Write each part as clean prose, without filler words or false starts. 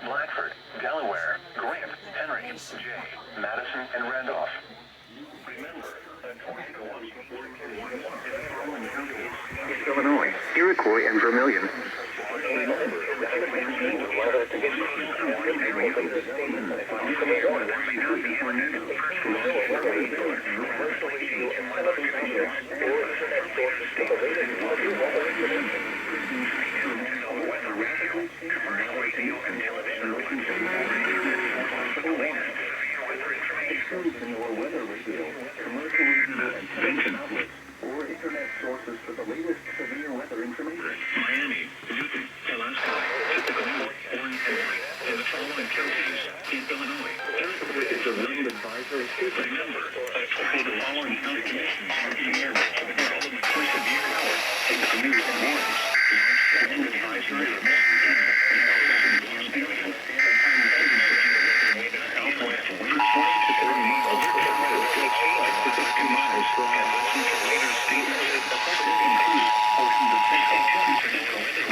Blackford, Delaware, Grant, Henry, Jay, Madison, and Randolph. Remember, Illinois, Iroquois, and Vermilion. Or internet sources for the latest severe weather information. Miami, Newton, Alaska, Tacoma, Orange County, and the following counties in Illinois. Iroquois is a rain advisory state. Remember, for the following health conditions in the area for severe weather, take the news and warnings. Rain advisory remains southwest winds 20 to 30 miles per hour, up to 2 miles per hour. Later statements include portions of the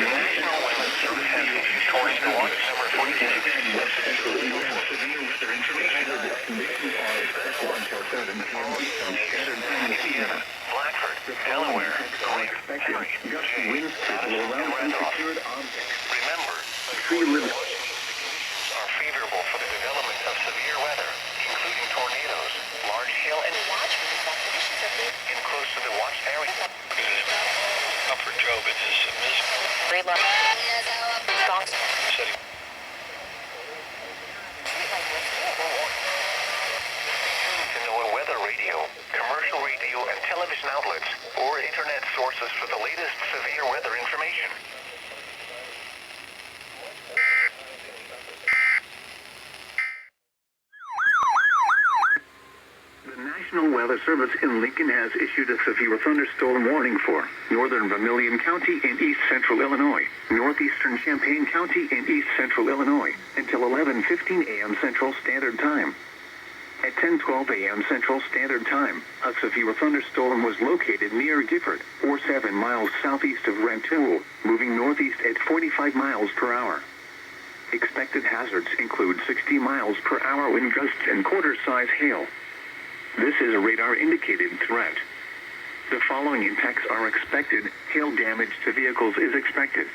National Weather Service has issued tornado watch number 46. Severe weather information. Conditions are expected until 7 p.m. Eastern Standard Time, Louisiana, Blackford, Delaware, Grant, Henry, gusty winds will around unsecured objects. Remember, tree limbs are favorable for the development of severe weather, including tornadoes, large hail, and in close to the watch area. Upper Joe, it is setting. To know weather radio, commercial radio, and television outlets, or internet sources for the latest severe weather information. The National Weather Service in Lincoln has issued a severe thunderstorm warning for northern Vermilion County in east central Illinois, northeastern Champaign County in east central Illinois, until 11:15 a.m. Central Standard Time. At 10:12 a.m. Central Standard Time, a severe thunderstorm was located near Gifford, or 7 miles southeast of Rantoul, moving northeast at 45 miles per hour. Expected hazards include 60 miles per hour wind gusts and quarter-size hail. This is a radar-indicated threat. The following impacts are expected. Hail damage to vehicles is expected.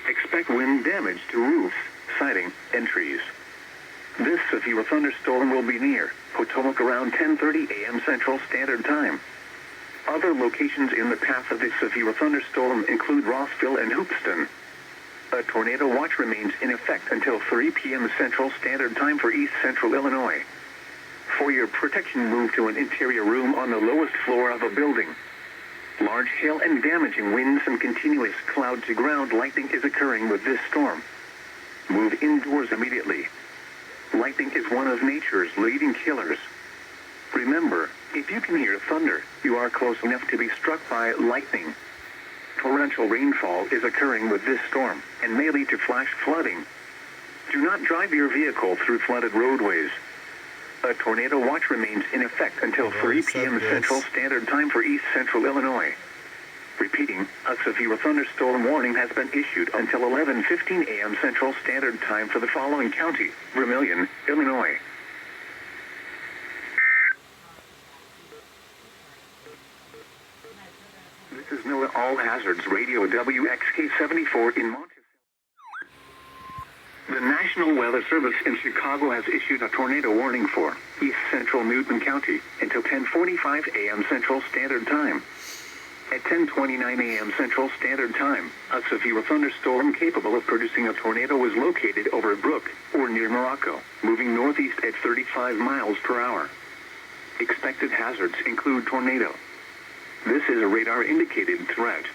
Expect wind damage to roofs, siding, and trees. This severe thunderstorm will be near Potomac around 10:30 a.m. Central Standard Time. Other locations in the path of this severe thunderstorm include Rossville and Hoopeston. A tornado watch remains in effect until 3 p.m. Central Standard Time for east central Illinois. For your protection, move to an interior room on the lowest floor of a building. Large hail and damaging winds and continuous cloud-to-ground lightning is occurring with this storm. Move indoors immediately. Lightning is one of nature's leading killers. Remember, if you can hear thunder, you are close enough to be struck by lightning. Torrential rainfall is occurring with this storm and may lead to flash flooding. Do not drive your vehicle through flooded roadways. A tornado watch remains in effect until 3 p.m. Central Standard Time for east central Illinois. Repeating, a severe thunderstorm warning has been issued until 11:15 a.m. Central Standard Time for the following county: Vermilion, Illinois. This is NOAA All Hazards Radio WXK-74 in Montana. The National Weather Service in Chicago has issued a tornado warning for east central Newton County until 10:45 a.m. Central Standard Time. At 10:29 a.m. Central Standard Time, a severe thunderstorm capable of producing a tornado was located over Brook, or near Morocco, moving northeast at 35 miles per hour. Expected hazards include tornado. This is a radar-indicated threat.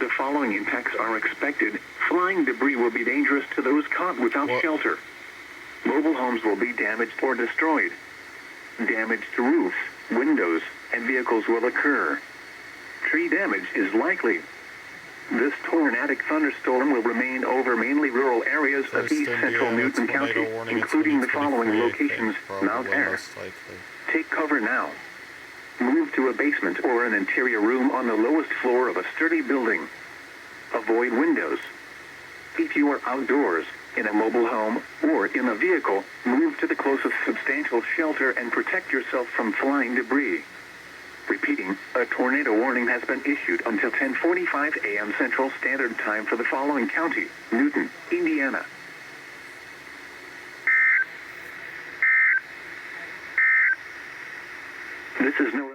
The following impacts are expected. Flying debris will be dangerous to those caught without shelter. Mobile homes will be damaged or destroyed. Damage to roofs, windows, and vehicles will occur. Tree damage is likely. This tornadic thunderstorm will remain over mainly rural areas of east central Newton County, including the following locations: Mount Ayr. Take cover now. Move to a basement or an interior room on the lowest floor of a sturdy building. Avoid windows. If you are outdoors, in a mobile home, or in a vehicle, move to the closest substantial shelter and protect yourself from flying debris. Repeating, a tornado warning has been issued until 10:45 a.m. Central Standard Time for the following county: Newton, Indiana. This is no...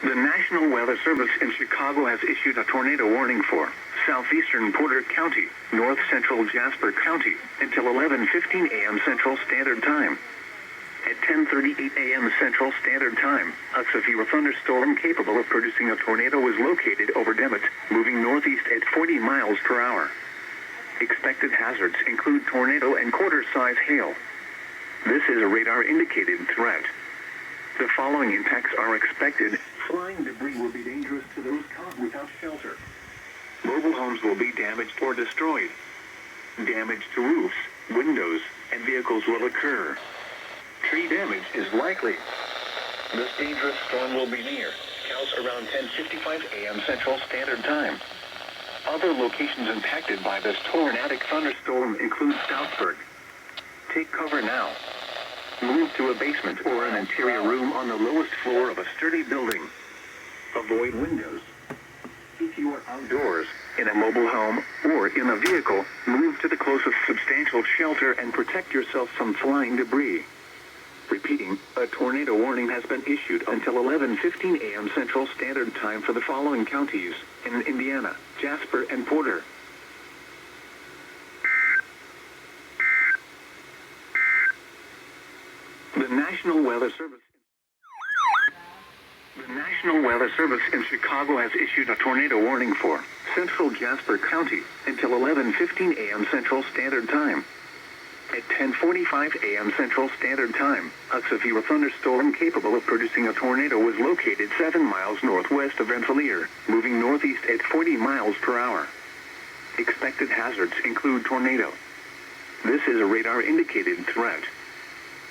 The National Weather Service in Chicago has issued a tornado warning for southeastern Porter County, north central Jasper County, until 11:15 a.m. Central Standard Time. At 10:38 a.m. Central Standard Time, a severe thunderstorm capable of producing a tornado was located over Demet, moving northeast at 40 miles per hour. Expected hazards include tornado and quarter-size hail. This is a radar-indicated threat. The following impacts are expected. Flying debris will be dangerous to those caught without shelter. Mobile homes will be damaged or destroyed. Damage to roofs, windows, and vehicles will occur. Tree damage is likely. This dangerous storm will be near counts around 10:55 a.m. Central Standard Time. Other locations impacted by this tornadic thunderstorm include Stroudsburg. Take cover now. Move to a basement or an interior room on the lowest floor of a sturdy building. Avoid windows. If you are outdoors, in a mobile home, or in a vehicle, move to the closest substantial shelter and protect yourself from flying debris. Repeating, a tornado warning has been issued until 11:15 a.m. Central Standard Time for the following counties in Indiana, Jasper, and Porter. The National Weather Service in Chicago has issued a tornado warning for central Jasper County until 11:15 a.m. Central Standard Time. At 10:45 a.m. Central Standard Time, a severe thunderstorm capable of producing a tornado was located 7 miles northwest of Rensselaer, moving northeast at 40 miles per hour. Expected hazards include tornado. This is a radar-indicated threat.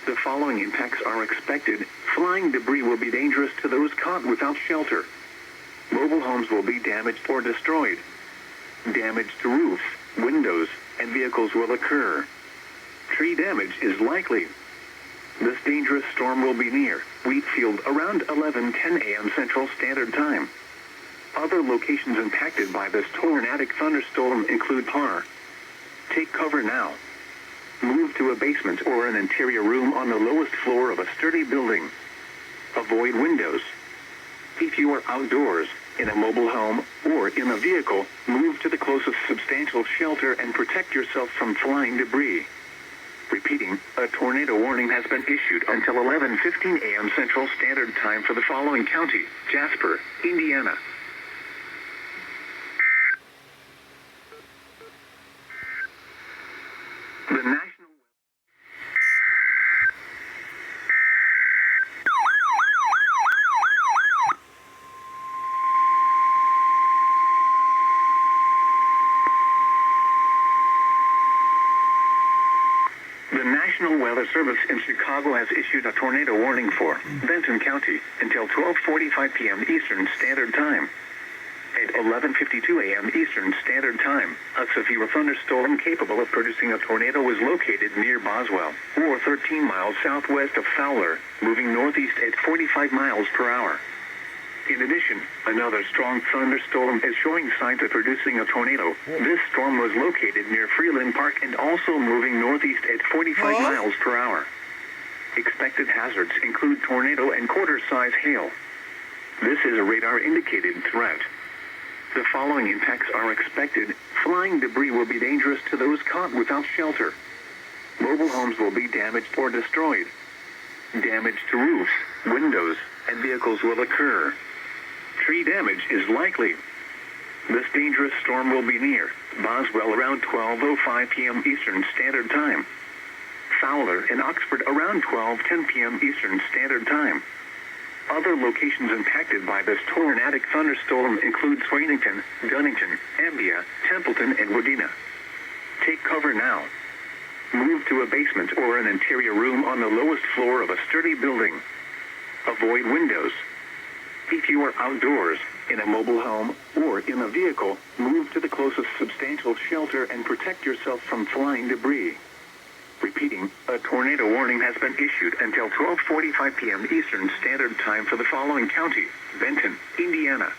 The following impacts are expected. Flying debris will be dangerous to those caught without shelter. Mobile homes will be damaged or destroyed. Damage to roofs, windows, and vehicles will occur. Tree damage is likely. This dangerous storm will be near Wheatfield around 11:10 a.m. Central Standard Time. Other locations impacted by this tornadic thunderstorm include Parr. Take cover now. Move to a basement or an interior room on the lowest floor of a sturdy building. Avoid windows. If you are outdoors, in a mobile home, or in a vehicle, move to the closest substantial shelter and protect yourself from flying debris. Repeating, a tornado warning has been issued until 11:15 a.m. Central Standard Time for the following county: Jasper, Indiana. The National Weather Service in Chicago has issued a tornado warning for Benton County until 12:45 p.m. Eastern Standard Time. At 11:52 a.m. Eastern Standard Time, a severe thunderstorm capable of producing a tornado was located near Boswell, or 13 miles southwest of Fowler, moving northeast at 45 miles per hour. In addition, another strong thunderstorm is showing signs of producing a tornado. This storm was located near Freeland Park and also moving northeast at 45 miles per hour. Expected hazards include tornado and quarter-size hail. This is a radar-indicated threat. The following impacts are expected. Flying debris will be dangerous to those caught without shelter. Mobile homes will be damaged or destroyed. Damage to roofs, windows, and vehicles will occur. Tree damage is likely. This dangerous storm will be near Boswell around 12:05 p.m. Eastern Standard Time. Fowler and Oxford around 12:10 p.m. Eastern Standard Time. Other locations impacted by this tornadic thunderstorm include Swainington, Dunnington, Ambia, Templeton, and Wadena. Take cover now. Move to a basement or an interior room on the lowest floor of a sturdy building. Avoid windows. If you are outdoors, in a mobile home or in a vehicle, move to the closest substantial shelter and protect yourself from flying debris. Repeating, a tornado warning has been issued until 12:45 p.m. Eastern Standard Time for the following county: Benton, Indiana.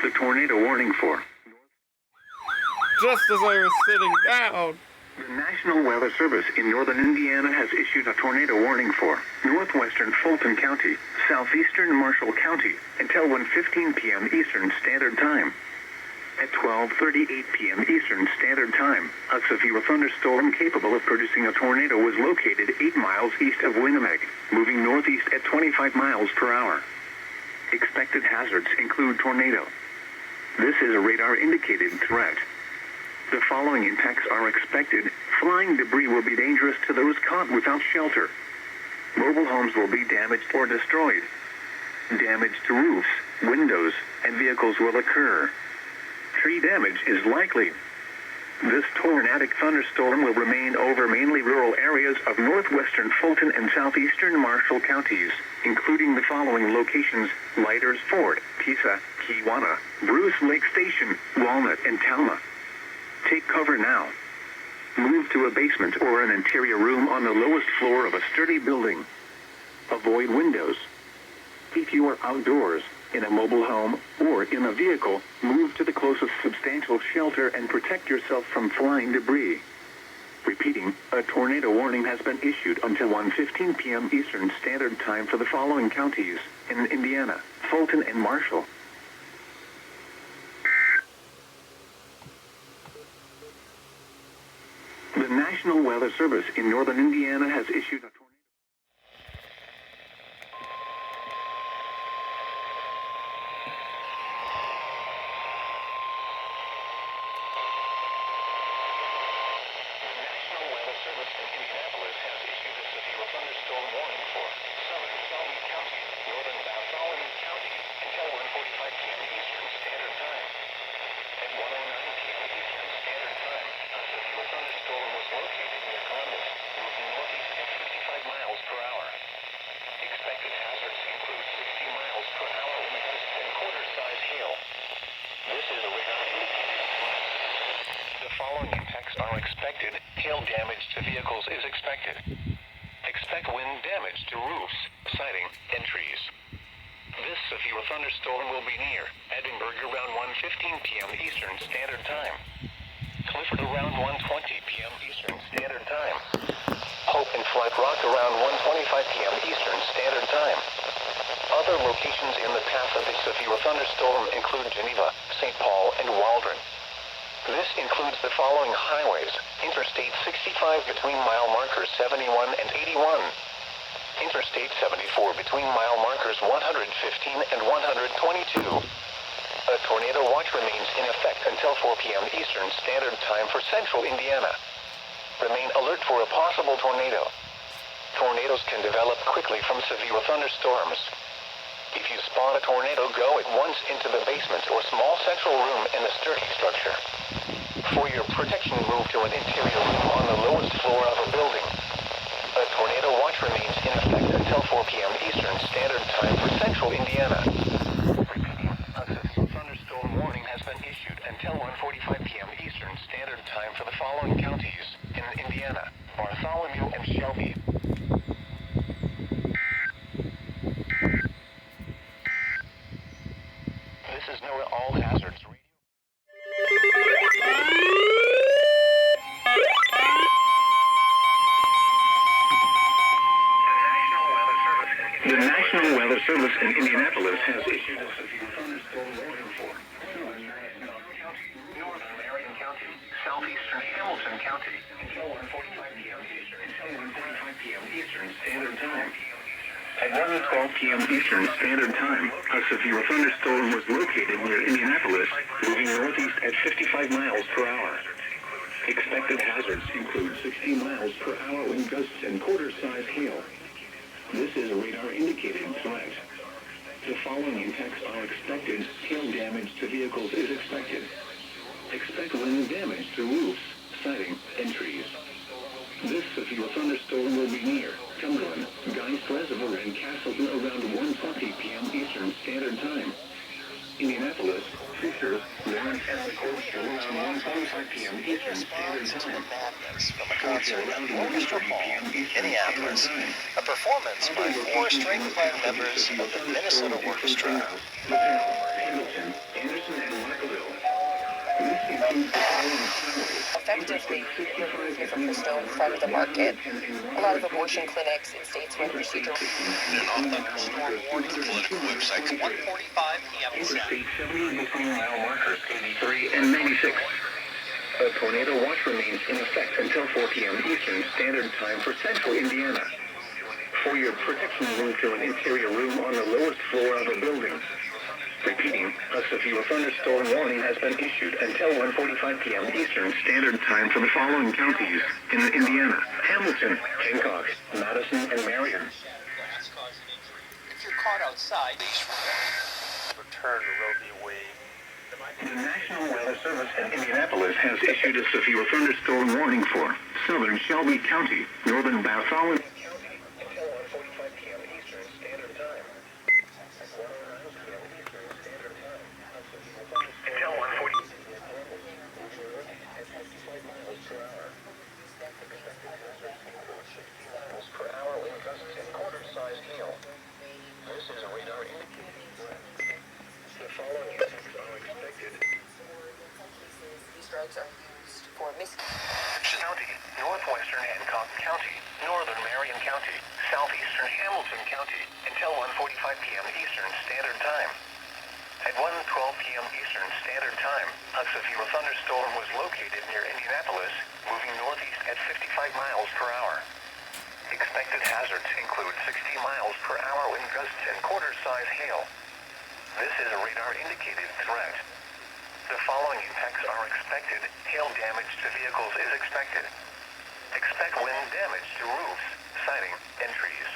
The tornado warning for Just as I was sitting down. the National Weather Service in northern Indiana has issued a tornado warning for northwestern Fulton County, southeastern Marshall County, until 1:15 p.m. Eastern Standard Time. At 12:38 p.m. Eastern Standard Time, a severe thunderstorm capable of producing a tornado was located 8 miles east of Winnipeg, moving northeast at 25 miles per hour. Expected hazards include tornado. This is a radar-indicated threat. The following impacts are expected. Flying debris will be dangerous to those caught without shelter. Mobile homes will be damaged or destroyed. Damage to roofs, windows, and vehicles will occur. Tree damage is likely. This tornadic thunderstorm will remain over mainly rural areas of northwestern Fulton and southeastern Marshall counties, including the following locations: Lighters Ford, Pisa, Kewanna, Bruce Lake Station, Walnut, and Talma. Take cover now. Move to a basement or an interior room on the lowest floor of a sturdy building. Avoid windows. If you are outdoors, in a mobile home, or in a vehicle, move to the closest substantial shelter and protect yourself from flying debris. Repeating, a tornado warning has been issued until 1:15 p.m. Eastern Standard Time for the following counties in Indiana: Fulton and Marshall. The National Weather Service in northern Indiana has issued a tornado. Are expected. Hail damage to vehicles is expected. Expect wind damage to roofs, siding, and trees. This severe thunderstorm will be near Edinburgh around 1:15 p.m. Eastern Standard Time. Clifford around 1:20 p.m. Eastern Standard Time. Hope and Flat Rock around 1:25 p.m. Eastern Standard Time. Other locations in the path of the severe thunderstorm include Geneva, St. Paul, and Waldron. This includes the following highways: Interstate 65 between mile markers 71 and 81. Interstate 74 between mile markers 115 and 122. A tornado watch remains in effect until 4 p.m. Eastern Standard Time for central Indiana. Remain alert for a possible tornado. Tornadoes can develop quickly from severe thunderstorms. If you spot a tornado, go at once into the basement or small central room in the sturdy structure. For your protection, move to an interior room on the lowest floor of a building. A tornado watch remains in effect until 4 p.m. Eastern Standard Time for central Indiana. Repeating, a severe thunderstorm warning has been issued until 1:45 p.m. Eastern Standard Time for the following counties in Indiana: Bartholomew and Shelby. This is NOAA All Hazards Radio. The National Weather Service in Indianapolis has issued a severe thunderstorm warning for northern Marion County, southeastern Hamilton County, until 1:45 p.m. Eastern Standard Time. At 1:12 p.m. Eastern Standard Time, a severe thunderstorm was located near Indianapolis, moving northeast at 55 miles per hour. Expected hazards include 60 miles per hour wind gusts and quarter-size hail. This is a radar-indicated threat. The following impacts are expected. Hail damage to vehicles is expected. Expect wind damage to roofs, siding, and trees. This severe thunderstorm will be near Cumberland, Geist Reservoir, and Castleton around 1:20 p.m. Eastern Standard Time. Indianapolis, Fishers, Lawrence, and McCormick around 1:45 p.m. Eastern Standard Time. From a concert at the Orchestra Hall, Minneapolis, a performance by 4 string-playing members of the Minnesota Orchestra. Hamilton, Anderson, and Markville. This includes the following highways. Effectively remove mifepristone from the market. A lot of abortion clinics in states where the procedure. And on thunderstorm warning political website, 1:45 p.m. Interstate 70 between mile markers 83 and 96. A tornado watch remains in effect until 4 p.m. Eastern Standard Time for central Indiana. For your protection, move to an interior room on the lowest floor of a building. Repeating, a severe thunderstorm warning has been issued until 1:45 p.m. Eastern Standard Time for the following counties in Indiana: Hamilton, Hancock, Madison, and Marion. If you're caught outside, return to Roe v. Wade. The National Weather Service in Indianapolis has issued a severe thunderstorm warning for southern Shelby County, northern Bartholomew County, until 1:45 p.m. Eastern Standard Time. Until 1:40. Miles per hour wind gusts and quarter-size hail. This is a radar indicator. The following effects are expected. These drugs are used for County, northwestern Hancock County, northern Marion County, southeastern Hamilton County, until 1:45 p.m. Eastern Standard Time. At 1:12 p.m. Eastern Standard Time, a severe thunderstorm was located near Indianapolis, moving northeast at 55 miles per hour. Expected hazards include 60 miles per hour wind gusts and quarter-size hail. This is a radar-indicated threat. The following impacts are expected. Hail damage to vehicles is expected. Expect wind damage to roofs, siding, and trees.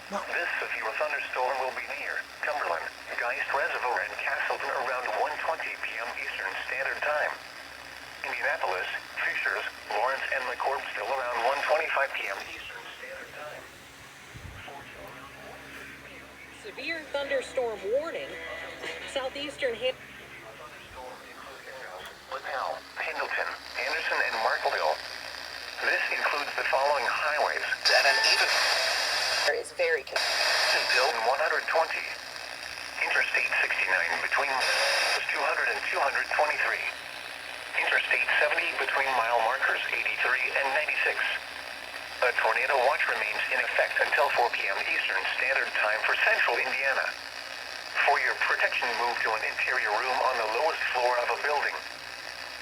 This severe thunderstorm will be near Cumberland, Geist Reservoir, and Castleton around 1:20 p.m. Eastern Standard Time. Indianapolis, Fishers, Lawrence, and McCormick around 1:25 p.m. Eastern Standard Time. Severe thunderstorm warning. Southeastern LaPel, Pendleton, Anderson, and Markville. This includes the following highways. At an even is very Bill 120. Interstate 69 between 200 and 223. Interstate 70 between mile markers 83 and 96. A tornado watch remains in effect until 4 p.m. Eastern Standard Time for central Indiana. For your protection, move to an interior room on the lowest floor of a building.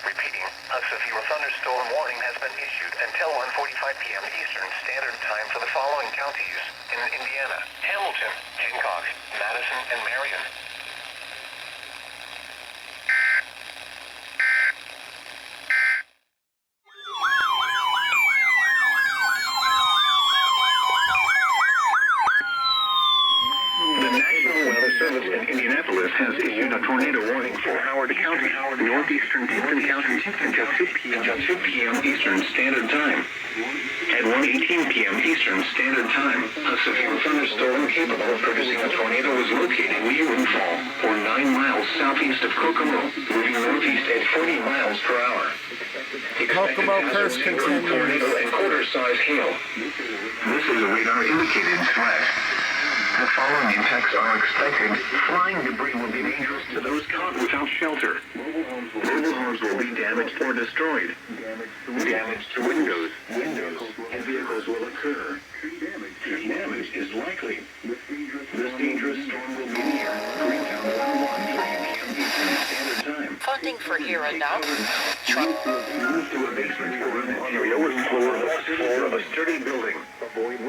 Repeating, a severe thunderstorm warning has been issued until 1:45 p.m. Eastern Standard Time for the following counties in Indiana: Hamilton, Hancock, Madison, and Marion. The National Weather Service in Indianapolis has issued a tornado warning for Howard County, northeastern Tipton County, until 2 p.m. Eastern Standard Time. At 1:18 p.m. Eastern Standard Time, a severe thunderstorm capable of producing a tornado was located near Windfall, or 9 miles southeast of Kokomo, moving northeast at 40 miles per hour. Kokomo curse continues. Tornado and quarter-size hail. This is a radar-indicated threat. The following impacts are expected. Flying debris will be dangerous to those caught without shelter. Mobile homes will be damaged or destroyed. Damage to windows, and vehicles will occur. Tree damage is likely. This dangerous storm will be near Greentown around 1:30 p.m. Eastern Standard Time. funding for Here and Now. Move to a basement or room on the lowest floor of a sturdy building. Avoid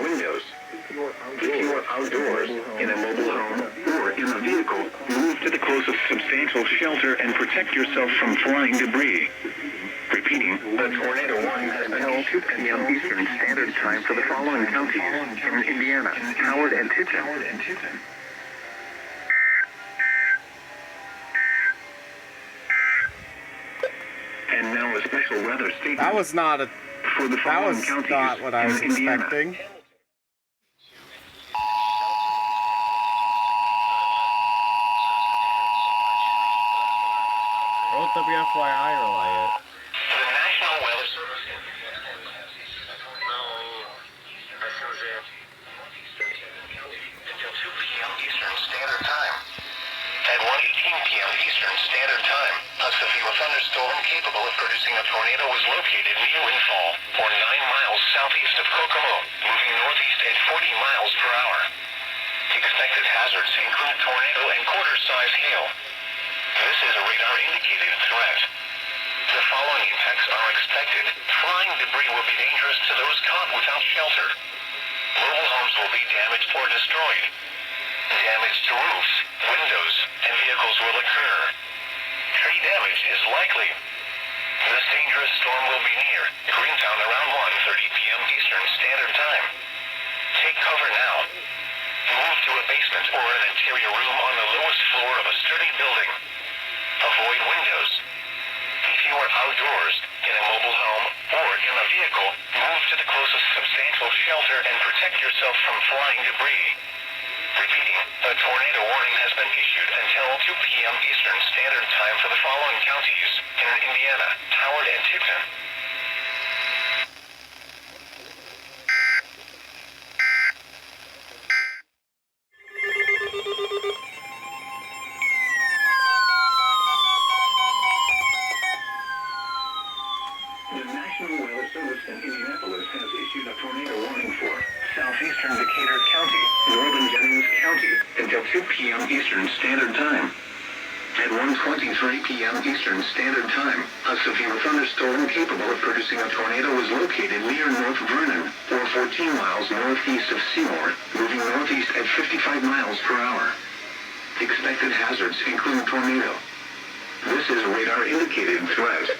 windows. If you are outdoors, in a mobile home, or in a vehicle, move to the closest substantial shelter and protect yourself from flying debris. Repeating, the tornado warning has been issued 2 p.m. Eastern Standard Time for the following counties in Indiana: Howard and Tipton. And now a special weather statement. That was not a for the That following was counties not what I was in Indiana. expecting. Wrote WFYI relay it. The National Weather Service. Until 2 p.m. Eastern Standard Time. At 1:18 p.m. Eastern Standard Time, a severe thunderstorm capable of producing a tornado was located near Windfall, or 9 miles southeast of Kokomo, moving northeast at 40 miles per hour. Expected hazards include tornado and quarter-size hail. This is a radar-indicated threat. The following impacts are expected. Flying debris will be dangerous to those caught without shelter. Mobile homes will be damaged or destroyed. Damage to roofs, windows, and vehicles will occur. Tree damage is likely. This dangerous storm will be near Greentown around 1:30 p.m. Eastern Standard Time. Take cover now. Move to a basement or an interior room on the lowest floor of a sturdy building. Avoid windows. If you are outdoors, in a mobile home, or in a vehicle, move to the closest substantial shelter and protect yourself from flying debris. Repeating, a tornado warning has been issued until 2 p.m. Eastern Standard Time for the following counties in Indiana, Howard, and Tipton. The National Weather Service in Indianapolis has issued a tornado warning for southeastern Decatur County, northern Jennings County, until 2 p.m. Eastern Standard Time. At 1:23 p.m. Eastern Standard Time, a severe thunderstorm capable of producing a tornado was located near North Vernon, or 14 miles northeast of Seymour, moving northeast at 55 miles per hour. Expected hazards include tornado. This is a radar-indicated threat.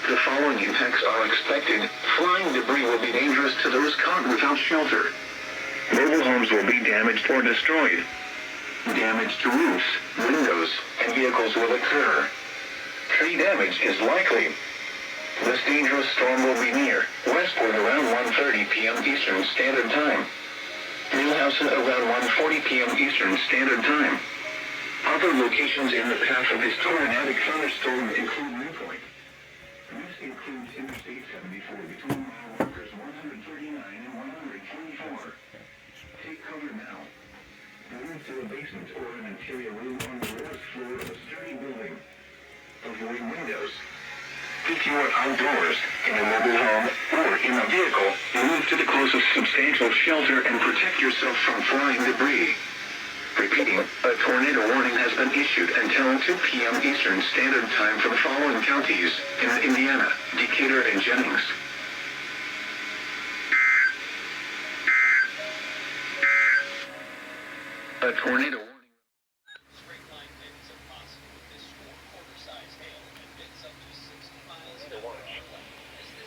The following impacts are expected. Flying debris will be dangerous to those caught without shelter. Mobile homes will be damaged or destroyed. Damage to roofs, windows, and vehicles will occur. Tree damage is likely. This dangerous storm will be near westward around 1:30 p.m. Eastern Standard Time. Newhausen around 1:40 p.m. Eastern Standard Time. Other locations in the path of this tornadic thunderstorm include Newpoint. This includes Interstate 74 between mile markers 139 and 144. Take cover now. Move to a basement or an interior room on the lowest floor of a sturdy building. Avoid windows. If you are outdoors, in a mobile home, or in a vehicle, move to the closest substantial shelter and protect yourself from flying debris. Repeating, a tornado warning has been issued until 2 p.m. Eastern Standard Time for the following counties in Indiana, Decatur, and Jennings. A tornado warning.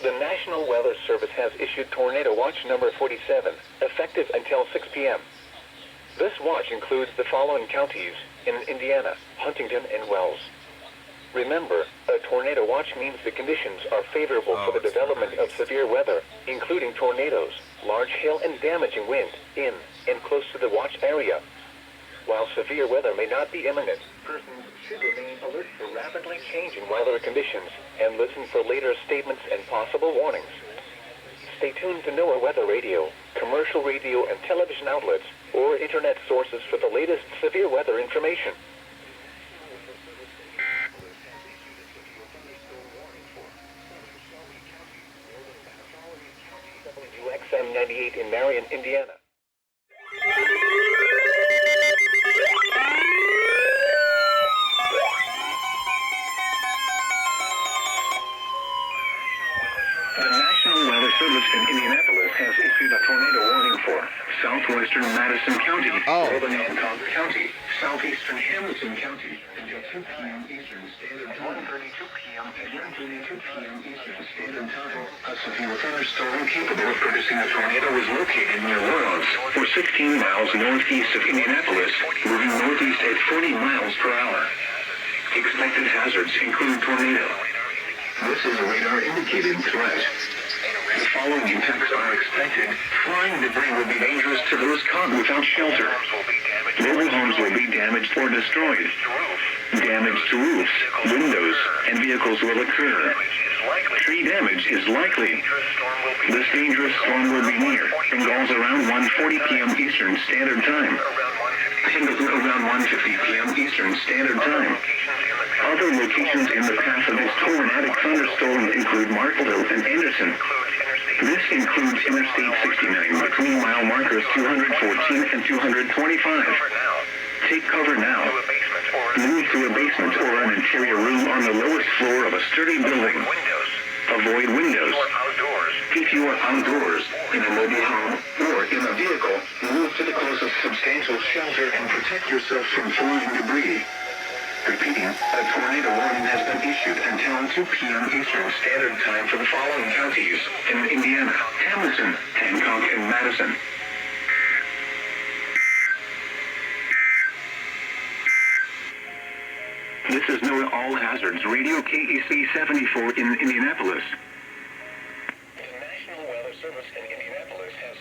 The National Weather Service has issued Tornado Watch number 47, effective until 6 p.m. This watch includes the following counties in Indiana, Huntington, and Wells. Remember, a tornado watch means the conditions are favorable for the development of severe weather, including tornadoes, large hail, and damaging wind in and close to the watch area. While severe weather may not be imminent, persons should remain alert for rapidly changing weather conditions and listen for later statements and possible warnings. Stay tuned to NOAA Weather Radio, commercial radio and television outlets, or internet sources for the latest severe weather information. WXM 98 in Marion, Indiana. The National Weather Service in Indianapolis has issued a tornado warning for southwestern Madison County, northern Hancock County, southeastern Hamilton County, until 2 p.m. Eastern Standard Time. 1:32 p.m. At 1:32 p.m. Eastern Standard Time, a severe thunderstorm capable of producing a tornado was located near Laurels, or 16 miles northeast of Indianapolis, moving northeast at 40 miles per hour. Expected hazards include tornado. This is a radar-indicated threat. The following impacts are expected. Flying debris will be dangerous to those caught without shelter. Mobile homes will be damaged or destroyed. Damage to roofs, windows, and vehicles will occur. Tree damage is likely. This dangerous storm will be near Bengals around 1:40 p.m. Eastern Standard Time. Pendleton around 1:50 p.m. Eastern Standard Time. Other locations in the path of this tornadic thunderstorm include Markville and Anderson. This includes Interstate 69 between mile markers 214 and 225. Take cover now. Move to a basement or an interior room on the lowest floor of a sturdy building. Avoid windows. If you are outdoors, in a mobile home, or in a vehicle, move to the closest substantial shelter and protect yourself from flying debris. Repeating, a tornado warning has been issued until 2 p.m. Eastern Standard Time for the following counties in Indiana: Hamilton, Hancock, and Madison. This is NOAA All Hazards Radio KEC 74 in Indianapolis. The National Weather Service in Indianapolis has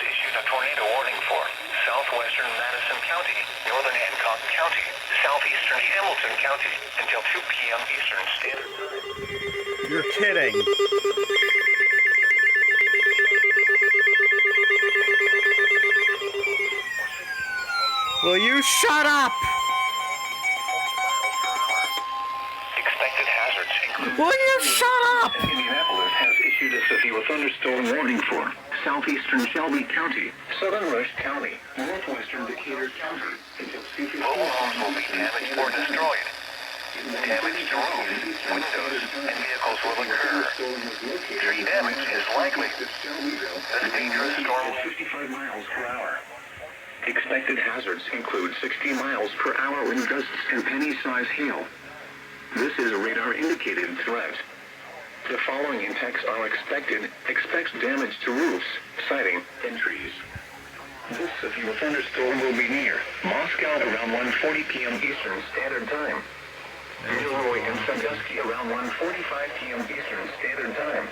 issued a tornado warning for southwestern Madison County, northern Hancock County, southeastern Hamilton County, until 2 p.m. Eastern Standard Time. You're kidding. Will you shut up? Expected hazards include... Will you shut up? Indianapolis has issued a severe thunderstorm warning for southeastern Shelby County, southern Rush County, northwestern Decatur County, until 2 p.m. Mobile homes will be damaged or destroyed. Damage to roofs, windows, and vehicles will occur. Tree damage is likely. This dangerous storm will 55 miles per hour. Expected hazards include 60 miles per hour wind gusts and penny-size hail. This is a radar-indicated threat. The following impacts are expected. Expect damage to roofs, siding, and trees. This severe thunderstorm will be near Moscow around 1:40 p.m. Eastern Standard Time. Milroy and Sandusky around 1:45 p.m. Eastern Standard Time.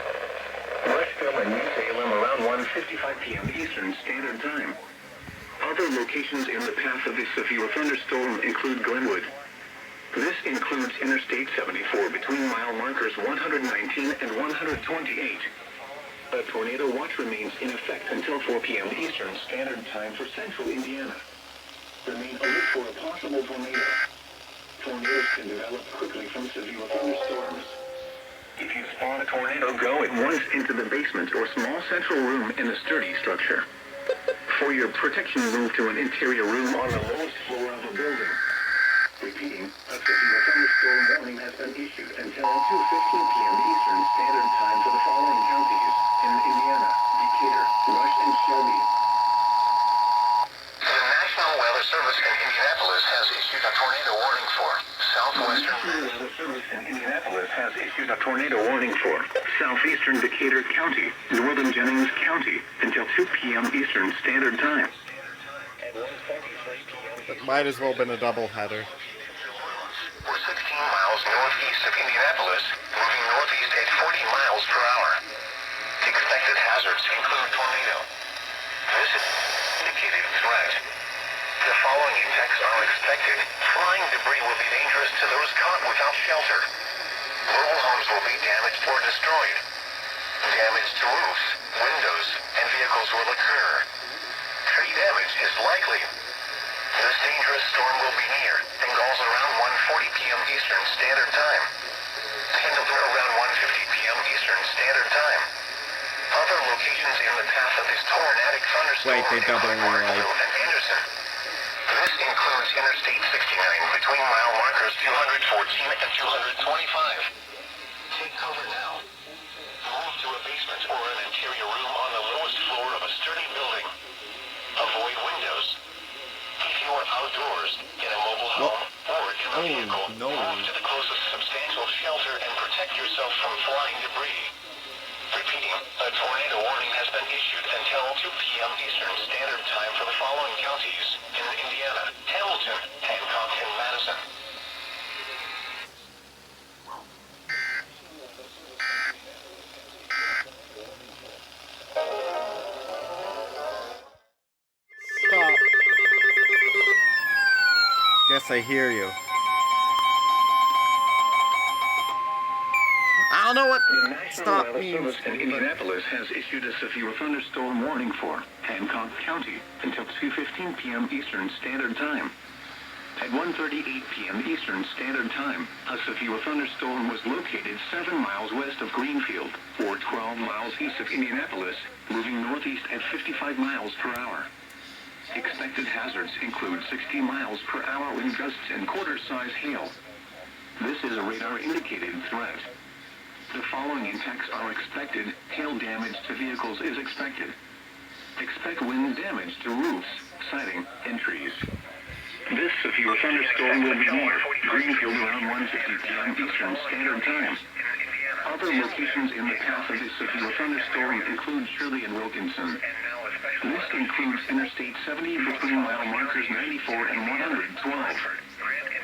Rushville and New Salem around 1:55 p.m. Eastern Standard Time. Other locations in the path of this severe thunderstorm include Glenwood. This includes Interstate 74 between mile markers 119 and 128. A tornado watch remains in effect until 4 p.m. Eastern Standard Time for central Indiana. Remain alert for a possible tornado. Tornadoes can develop quickly from severe thunderstorms. If you spot a tornado, go at once into the basement or small central room in a sturdy structure. For your protection, move to an interior room on the lowest floor of a building. Repeating, a severe thunderstorm warning has been issued until 2:15 p.m. Eastern Standard Time for the following counties in Indiana: Decatur, Rush, and Shelby. The National Weather Service in Indianapolis has issued a tornado warning for southwestern. The National Weather Service in Indianapolis has issued a tornado warning for southeastern Decatur County, northern Jennings County, until 2 p.m. Eastern Standard Time. At 1:23 p.m. It might as well have been a doubleheader. We're 16 miles northeast of Indianapolis, moving northeast at 40 miles per hour. Expected hazards include tornado. This is indicated threat. The following impacts are expected. Flying debris will be dangerous to those caught without shelter. Mobile homes will be damaged or destroyed. Damage to roofs, windows, and vehicles will occur. Tree damage is likely. This dangerous storm will be near Bengals around 1:40 p.m. Eastern Standard Time. Pendleton around 1:50 p.m. Eastern Standard Time. Other locations in the path of this tornadic thunderstorm Wait, they double include realize. Markville and Anderson. This includes Interstate 69 between mile markers 214 and 225. Take cover now. Move to a basement or an interior room on the lowest floor of a sturdy building. Avoid windows. If you are outdoors, in a mobile home, or in a vehicle, no. move to the closest substantial shelter and protect protect yourself from flying debris. Repeating, a tornado warning has been issued until 2 p.m. Eastern Standard Time for the following counties in Indiana: Hamilton, Hancock, and Madison. Stop. Guess I hear you. I don't know what The National stop Weather means. Service in Indianapolis has issued a severe thunderstorm warning for Hancock County until 2:15 p.m. Eastern Standard Time. At 1:38 p.m. Eastern Standard Time, a severe thunderstorm was located 7 miles west of Greenfield, or 12 miles east of Indianapolis, moving northeast at 55 miles per hour. Expected hazards include 60 miles per hour wind gusts and quarter-size hail. This is a radar-indicated threat. The following impacts are expected. Hail damage to vehicles is expected. Expect wind damage to roofs, siding, and trees. This severe thunderstorm will be near Greenfield around 1:50 p.m. Eastern Standard Time. Other locations in the path of this severe thunderstorm include Shirley and Wilkinson. This includes Interstate 70 between mile markers 94 and 112.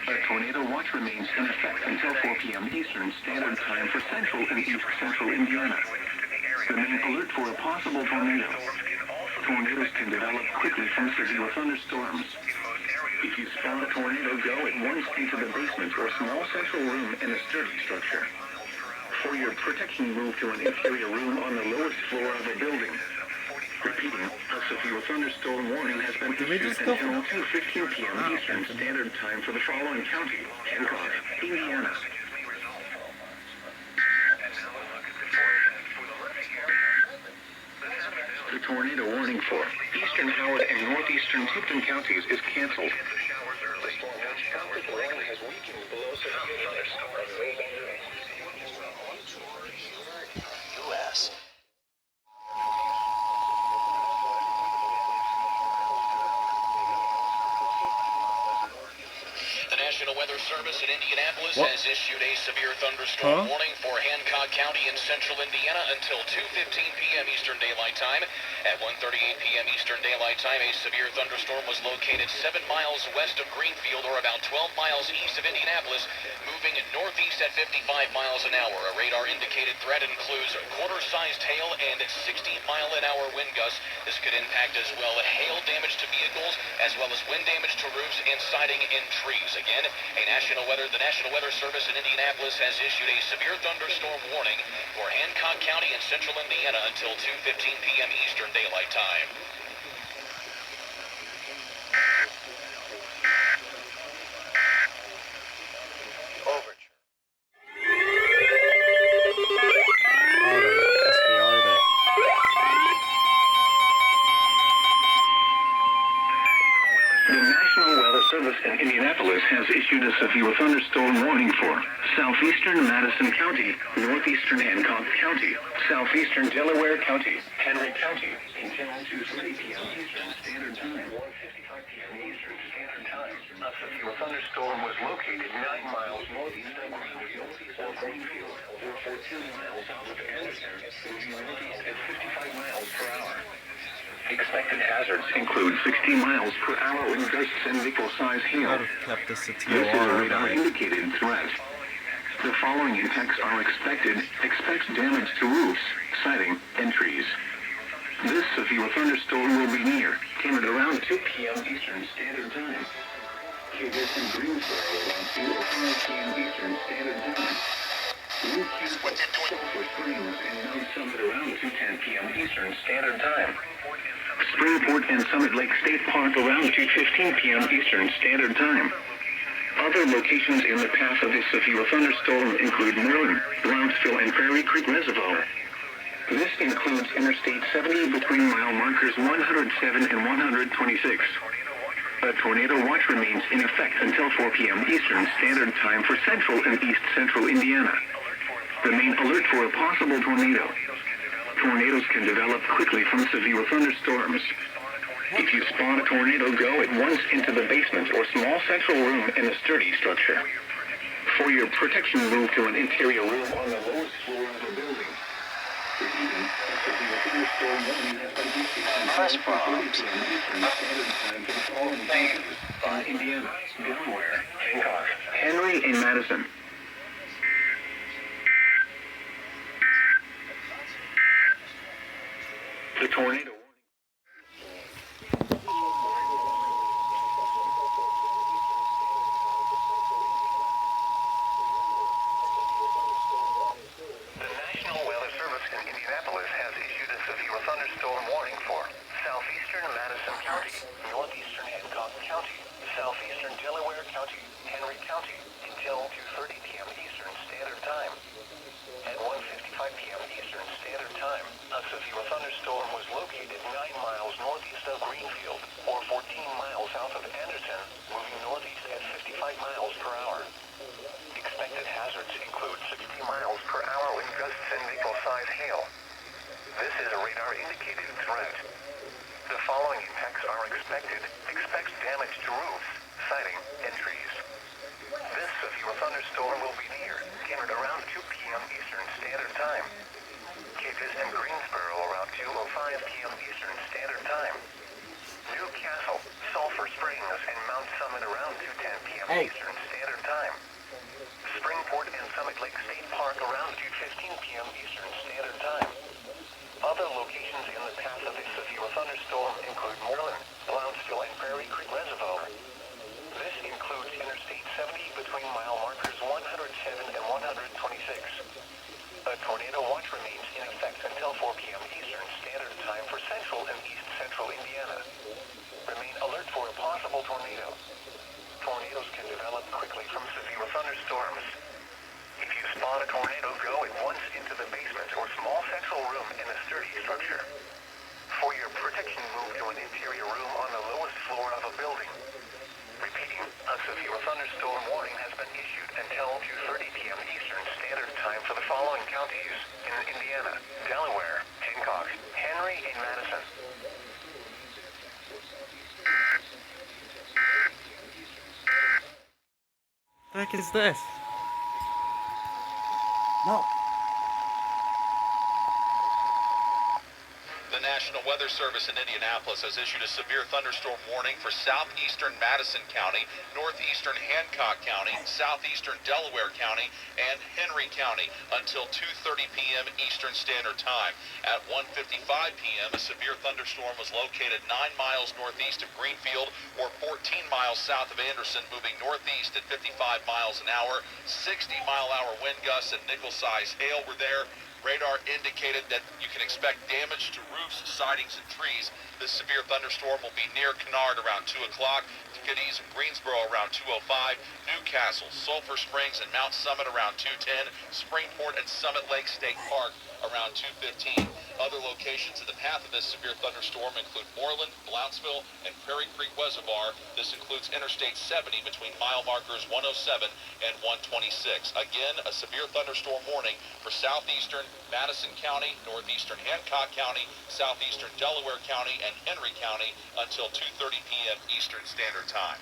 A tornado watch remains in effect until 4 p.m. Eastern Standard Time for central and east central Indiana. Remain alert for a possible tornado. Tornadoes can develop quickly from severe thunderstorms. If you spot a tornado, go at once into the basement or small central room in a sturdy structure. For your protection, move to an inferior room on the lowest floor of a building. Repeating, a severe thunderstorm warning has been issued until 2:15 p.m. Eastern Standard Time for the following county: Hancock, Indiana. The tornado warning for eastern Howard and northeastern Tipton counties is canceled. The storm warning has weakened below severe thunderstorm. EAS. The National Weather Service in Indianapolis has issued a severe thunderstorm warning for Hancock County in central Indiana until 2:15 p.m. Eastern Daylight Time. At 1:38 p.m. Eastern Daylight Time, a severe thunderstorm was located 7 miles west of Greenfield, or about 12 miles east of Indianapolis, moving northeast at 55 miles an hour. A radar-indicated threat includes quarter-sized hail and 60-mile-an-hour wind gusts. This could impact as well hail damage to vehicles, as well as wind damage to roofs and siding in trees. Again, the National Weather Service in Indianapolis has issued a severe thunderstorm warning for Hancock County in central Indiana until 2:15 p.m. Eastern Daylight Time. Overture. SVR that. The National Weather Service in Indianapolis has issued a severe thunderstorm warning for southeastern Madison County, northeastern Hancock County, southeastern Delaware County, Henry County, until 2:30 p.m. Eastern Standard Time. 1:55 p.m. Eastern Standard Time. A severe thunderstorm was located 9 miles northeast of Greenfield, or 14 miles south of Anderson, moving northeast at 55 miles per hour. Expected hazards include 60 miles per hour wind gusts and vehicle-size hail. I'd have kept this at This is a TOR. radar-indicated threat. The following impacts are expected. Expect damage to roofs, siding, and trees. This severe thunderstorm will be near Tim at around 2 p.m. Eastern Standard Time. Figures in Greensboro around 2 or 5 p.m. Eastern Standard Time. Blue Campus, Sulphur Springs, and Mount Summit around 2:10 p.m. Eastern Standard Time. Springport and Summit Lake State Park around 2:15 p.m. Eastern Standard Time. Other locations in the path of this severe thunderstorm include Moreland, Brownsville, and Prairie Creek Reservoir. This includes Interstate 70 between mile markers 107 and 126. A tornado watch remains in effect until 4 p.m. Eastern Standard Time for central and east central Indiana. Remain alert for a possible tornado. Tornadoes can develop quickly from severe thunderstorms. If you spot a tornado, go at once into the basement or small central room in a sturdy structure. For your protection, move to an interior room on the lowest floor of the building. Repeating, a severe thunderstorm warning has been issued. Press prompts. Standard time for the following counties: Indiana, Delaware, Hancock, Henry, and Madison. The tornado. The National Weather Service in Indianapolis has issued a severe thunderstorm warning for southeastern Madison County, northeastern Hancock County, southeastern Delaware County, Henry County, until 2:30 p.m. Eastern Standard Time. At 1:55 p.m. Eastern Standard Time, a severe thunderstorm was located 9 miles northeast of Greenfield, or 14 miles south of Anderson, moving northeast at 55 miles per hour. Expected hazards include 60 miles per hour wind gusts and nickel-size hail. This is a radar-indicated threat. The following impacts are expected. Expect damage to roofs, siding, and trees. This severe thunderstorm will be near Kenner around 2 p.m. Eastern Standard Time. Cages and Greensboro around 2:05 p.m. Eastern Standard Time. Newcastle, Sulphur Springs, and Mount Summit around 2:10 p.m. Eastern Standard Time. Springport and Summit Lake State Park around 2:15 p.m. Eastern Standard Time. Other locations in the path of this severe thunderstorm include Moreland, Blounsville, and Prairie Creek Reservoir. This includes Interstate 70 between mile markers 107 and 126. A tornado watch remains in effect until 4 p.m. Eastern Standard Time for central and east central Indiana. Remain alert for a possible tornado. Tornadoes can develop quickly from severe thunderstorms. If you spot a tornado, go at once into the basement or small central room in a sturdy structure. For your protection, move to an interior room on the lowest floor of a building. Repeating, a severe thunderstorm warning has been issued until 2:30 p.m. Eastern Standard Time for the following counties in Indiana, Delaware, Hancock, Henry, and Madison. The heck is this? No. The National Weather Service in Indianapolis has issued a severe thunderstorm warning for southeastern Madison County, northeastern Hancock County, southeastern Delaware County, and Henry County until 2:30 p.m. Eastern Standard Time. At 1:55 p.m., a severe thunderstorm was located 9 miles northeast of Greenfield, or 14 miles south of Anderson, moving northeast at 55 miles an hour. 60-mile-hour wind gusts and nickel-size hail were there. Radar indicated that you can expect damage to roofs, sidings, and trees. This severe thunderstorm will be near Kennard around 2 o'clock, Cadiz and Greensboro around 2:05, Newcastle, Sulphur Springs, and Mount Summit around 2:10, Springport and Summit Lake State Park around 2:15. Other locations in the path of this severe thunderstorm include Moreland, Blounsville, and Prairie Creek Reservoir. This includes Interstate 70 between mile markers 107 and 126. Again, a severe thunderstorm warning for southeastern Madison County, northeastern Hancock County, southeastern Delaware County, and Henry County until 2:30 p.m. Eastern Standard Time.